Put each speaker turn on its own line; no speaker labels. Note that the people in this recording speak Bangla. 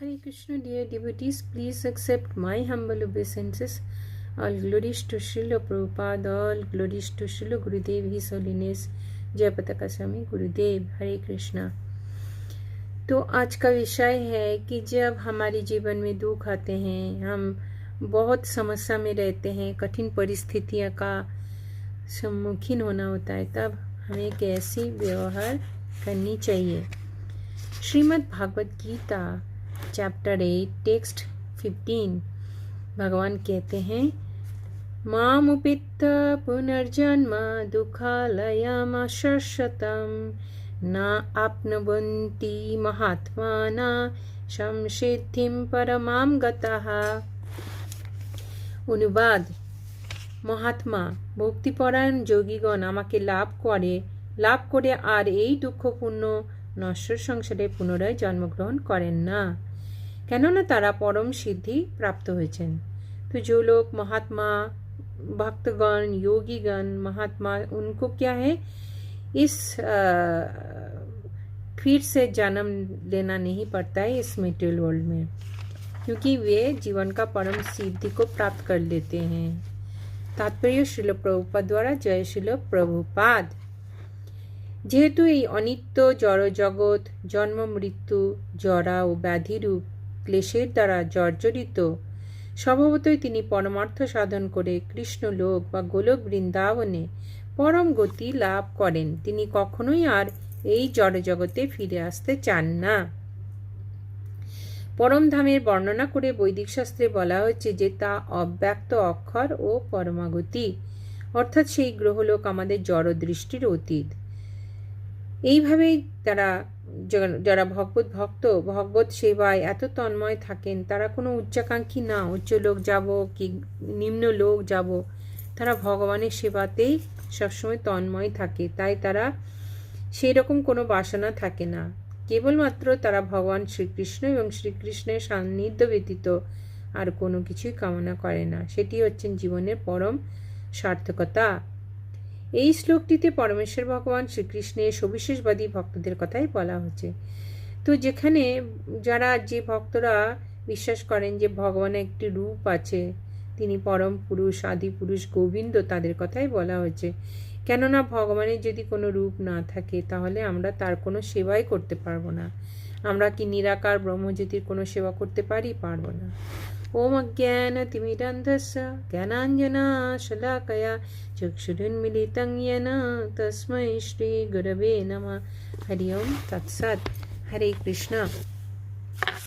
Hare Krishna, dear devotees, please accept my humble obeisances. All glories to Srila Prabhupada, all glories to Srila Gurudev, His Holiness जय पताका स्वामी गुरुदेव। हरे कृष्णा। तो आज का विषय है कि जब हमारे जीवन में दुख आते हैं, हम बहुत समस्या में रहते हैं, कठिन परिस्थितियों का सम्मुखीन होना होता है, तब हमें कैसी व्यवहार करनी चाहिए। श्रीमद् भागवत गीता चैप्टर 8 टेक्स्ट 15 भगवान कहते हैं, मामुपित्त पुनर्जन्म दुःखालयमशश्वतं न आप्नुवन्ति महात्माना संसिद्धिं परमां गतः। অনুবাদ, মহাত্মা ভক্তিপরায়ণ যোগীগণ আমাকে লাভ করে আর এই দুঃখপূর্ণ নশ্বর সংসারে পুনরায় জন্মগ্রহণ করেন না, কেননা তারা পরম সিদ্ধি প্রাপ্ত হয়েছেন। तो जो लोग महात्मा भक्तगण योगीगण महात्मा, उनको क्या है, इस फिर से जन्म लेना नहीं पड़ता है इस मेटेरियल वर्ल्ड में, क्योंकि वे जीवन का परम सिद्धि को प्राप्त कर लेते हैं। तात्पर्य श्रील प्रभुपाद द्वारा। जय श्रील प्रभुपाद। যেহেতু এই অনিত্য জড় জগৎ জন্ম মৃত্যু জরা ও ব্যাধিরূপ ক্লেশের দ্বারা জর্জরিত, স্বভাবতই তিনি পরমার্থ সাধন করে কৃষ্ণ লোক বা গোলক বৃন্দাবনে পরম গতি লাভ করেন। তিনি কখনোই আর এই জড় জগতে ফিরে আসতে চান না। পরম ধামের বর্ণনা করে বৈদিক শাস্ত্রে বলা হয়েছে যে তা অব্যক্ত অক্ষর ও পরমাগতি, অর্থাৎ সেই গ্রহলোক আমাদের জড় দৃষ্টির অতীত। এইভাবেই যারা ভগবত ভক্ত ভগবত সেবায় এত তন্ময় থাকেন, তারা কোনো উচ্চাকাঙ্ক্ষী না, উচ্চ লোক যাব কি নিম্ন লোক যাব, তারা ভগবানের সেবাতেই সবসময় তন্ময় থাকে। তাই তারা সেই রকম কোনো বাসনা থাকে না। কেবলমাত্র তারা ভগবান শ্রীকৃষ্ণ এবং শ্রীকৃষ্ণের সান্নিধ্য ব্যতীত আর কোনো কিছুই কামনা করে না। সেটি হচ্ছেন জীবনের পরম সার্থকতা। এই শ্লোকটিতে পরমেশ্বর ভগবান শ্রীকৃষ্ণের সবিশেষবাদী ভক্তদের কথাই বলা হচ্ছে। তো যেখানে যে ভক্তরা বিশ্বাস করেন যে ভগবানের একটি রূপ আছে, তিনি পরম পুরুষ আদি পুরুষ গোবিন্দ, তাদের কথাই বলা হয়েছে। কেননা ভগবানের যদি কোনো রূপ না থাকে, তাহলে আমরা তার কোনো সেবাই করতে পারবো না। আমরা কি নিরাকার ব্রহ্মজ্যোতির কোনো সেবা করতে পারবো না। ओम अज्ञानतिमिरान्धस्य ज्ञानाञ्जनशलाकया चक्षुरुन्मीलितं येन तस्मै श्रीगुरवे नमः। हरि ओम तत्सत्। हरे कृष्ण।